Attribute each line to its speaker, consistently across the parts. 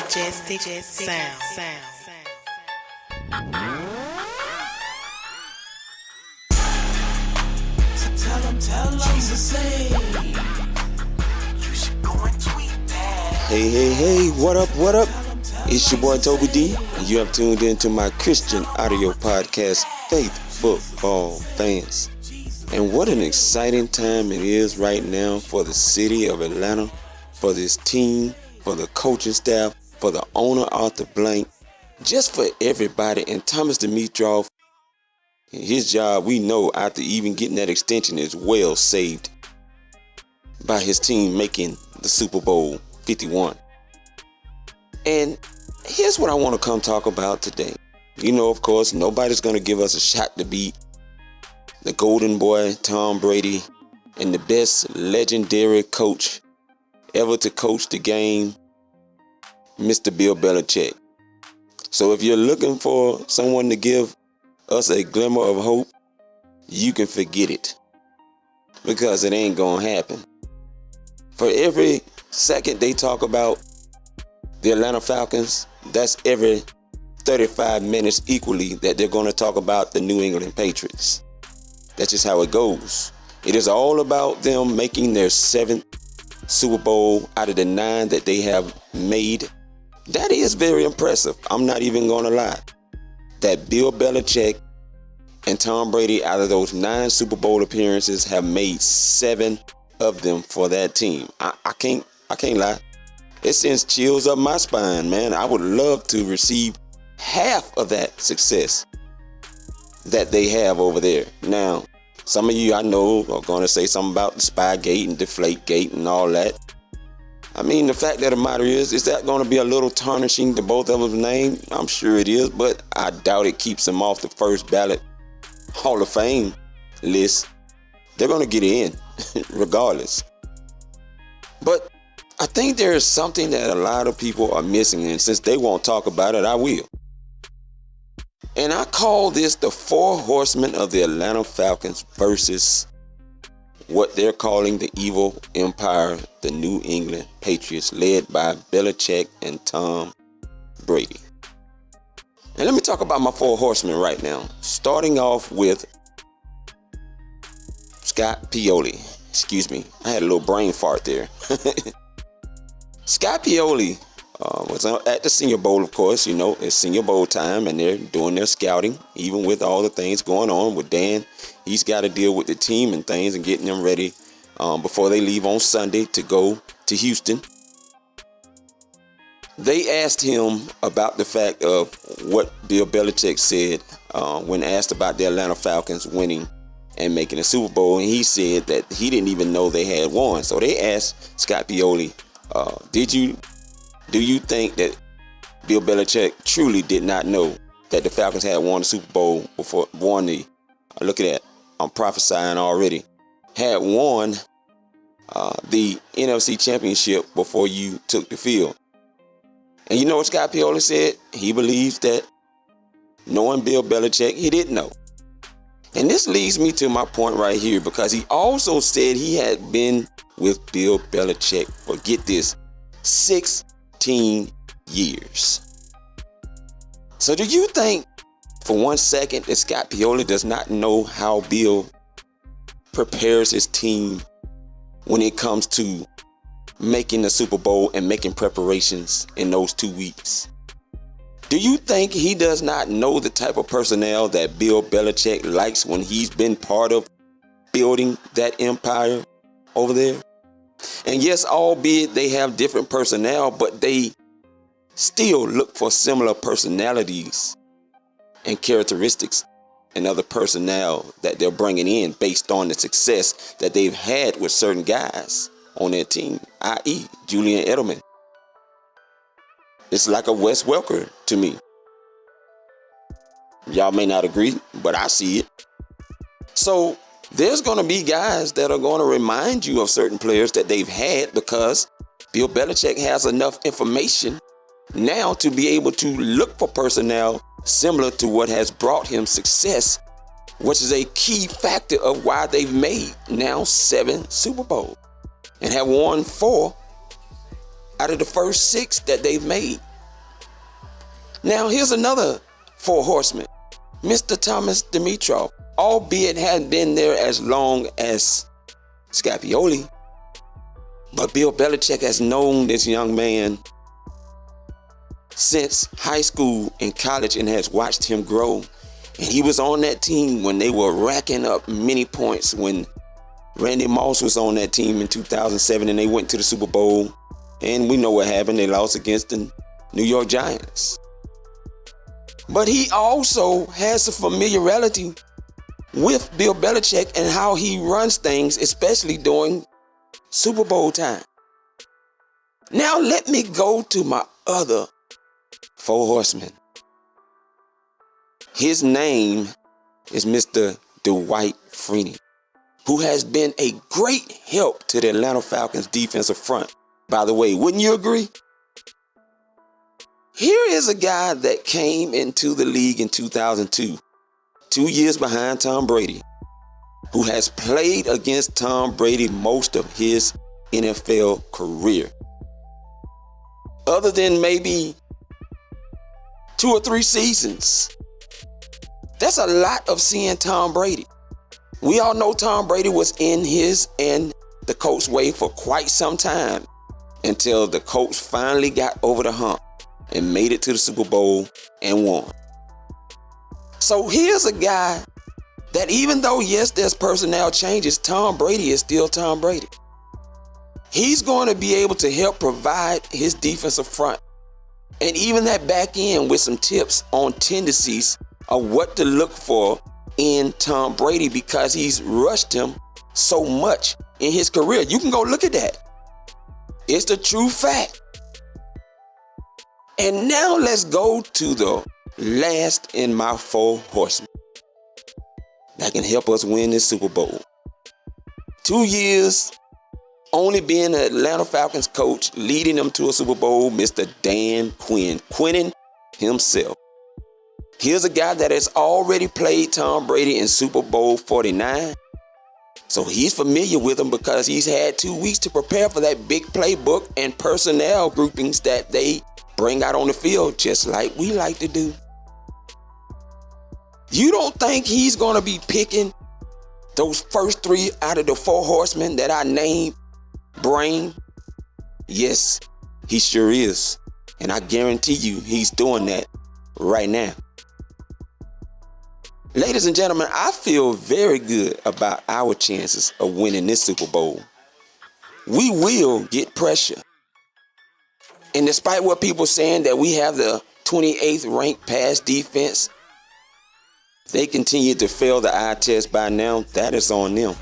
Speaker 1: Majestic sound. Tell them to say you should go and tweet that.
Speaker 2: Hey, what up? It's your boy Toby D, and you have tuned into my Christian audio podcast, Faith Football Fans. And what an exciting time it is right now for the city of Atlanta, for this team, for the coaching staff, for the owner Arthur Blank, just for everybody. And Thomas Dimitroff, his job, we know, after even getting that extension, is well saved by his team making the Super Bowl 51. And here's what I want to come talk about today. You know, of course, nobody's going to give us a shot to beat the golden boy, Tom Brady, and the best legendary coach ever to coach the game, Mr. Bill Belichick. So if you're looking for someone to give us a glimmer of hope, you can forget it, because it ain't gonna happen. For every second they talk about the Atlanta Falcons, that's every 35 minutes equally that they're gonna talk about the New England Patriots. That's just how it goes. It is all about them making their 7th Super Bowl out of the 9 that they have made. That is very impressive. I'm not even gonna lie. That Bill Belichick and Tom Brady, out of those 9 Super Bowl appearances, have made 7 of them for that team. I can't lie. It sends chills up my spine, man. I would love to receive half of that success that they have over there. Now, some of you I know are going to say something about the Spygate and Deflategate and all that. I mean, the fact of the matter is that going to be a little tarnishing to both of them's name? I'm sure it is, but I doubt it keeps them off the first ballot Hall of Fame list. They're going to get in regardless. But I think there is something that a lot of people are missing, and since they won't talk about it, I will. And I call this the 4 Horsemen of the Atlanta Falcons versus what they're calling the evil empire, the New England Patriots, led by Belichick and Tom Brady. And let me talk about my 4 horsemen right now. Starting off with Scott Pioli. Excuse me, I had a little brain fart there. Scott Pioli was at the Senior Bowl, of course. You know, it's Senior Bowl time, and they're doing their scouting, even with all the things going on with Dan. He's got to deal with the team and things and getting them ready before they leave on Sunday to go to Houston. They asked him about the fact of what Bill Belichick said when asked about the Atlanta Falcons winning and making a Super Bowl, and he said that he didn't even know they had won. So they asked Scott Pioli, do you think that Bill Belichick truly did not know that the Falcons had won the Super Bowl before look at that, I'm prophesying already, had won the NFC Championship before you took the field? And you know what Scott Pioli said? He believes that knowing Bill Belichick, he didn't know. And this leads me to my point right here, because he also said he had been with Bill Belichick for, get this, 16 years. So do you think for one second that Scott Pioli does not know how Bill prepares his team when it comes to making the Super Bowl and making preparations in those 2 weeks? Do you think he does not know the type of personnel that Bill Belichick likes when he's been part of building that empire over there? And yes, albeit they have different personnel, but they still look for similar personalities and characteristics and other personnel that they're bringing in based on the success that they've had with certain guys on their team, i.e. Julian Edelman. It's like a Wes Welker to me. Y'all may not agree, but I see it. So there's going to be guys that are going to remind you of certain players that they've had, because Bill Belichick has enough information now to be able to look for personnel similar to what has brought him success, which is a key factor of why they've made now 7 Super Bowls and have won 4 out of the first 6 that they've made Now, here's another four horsemen. Mr. Thomas Dimitrov, albeit hadn't been there as long as Scapioli, but Bill Belichick has known this young man since high school and college and has watched him grow. And he was on that team when they were racking up many points when Randy Moss was on that team in 2007 and they went to the Super Bowl. And we know what happened. They lost against the New York Giants. But he also has a familiarity with Bill Belichick and how he runs things, especially during Super Bowl time. Now let me go to my other four horsemen. His name is Mr. Dwight Freeney, who has been a great help to the Atlanta Falcons defensive front. By the way, wouldn't you agree? Here is a guy that came into the league in 2002, 2 years behind Tom Brady, who has played against Tom Brady most of his NFL career. Other than maybe 2 or 3 seasons. That's a lot of seeing Tom Brady. We all know Tom Brady was in his and the Colts' way for quite some time until the Colts finally got over the hump and made it to the Super Bowl and won. So here's a guy that even though, yes, there's personnel changes, Tom Brady is still Tom Brady. He's going to be able to help provide his defensive front and even that back end with some tips on tendencies of what to look for in Tom Brady because he's rushed him so much in his career. You can go look at that. It's the true fact. And now let's go to the last in my four horsemen that can help us win this Super Bowl. 2 years, only being an Atlanta Falcons coach, leading them to a Super Bowl, Mr. Dan Quinn, Quinning himself. Here's a guy that has already played Tom Brady in Super Bowl 49. So he's familiar with him because he's had 2 weeks to prepare for that big playbook and personnel groupings that they bring out on the field, just like we like to do. You don't think he's going to be picking those first 3 out of the 4 horsemen that I named brain? Yes, he sure is. And I guarantee you he's doing that right now. Ladies and gentlemen, I feel very good about our chances of winning this Super Bowl. We will get pressure. And despite what people saying that we have the 28th ranked pass defense, if they continue to fail the eye test by now, that is on them.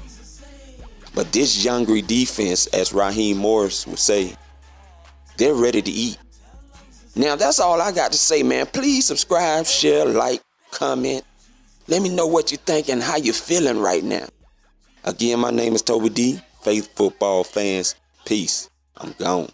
Speaker 2: But this younger defense, as Raheem Morris would say, they're ready to eat. Now, that's all I got to say, man. Please subscribe, share, like, comment. Let me know what you think and how you're feeling right now. Again, my name is Toby D. Faith Football Fans. Peace. I'm gone.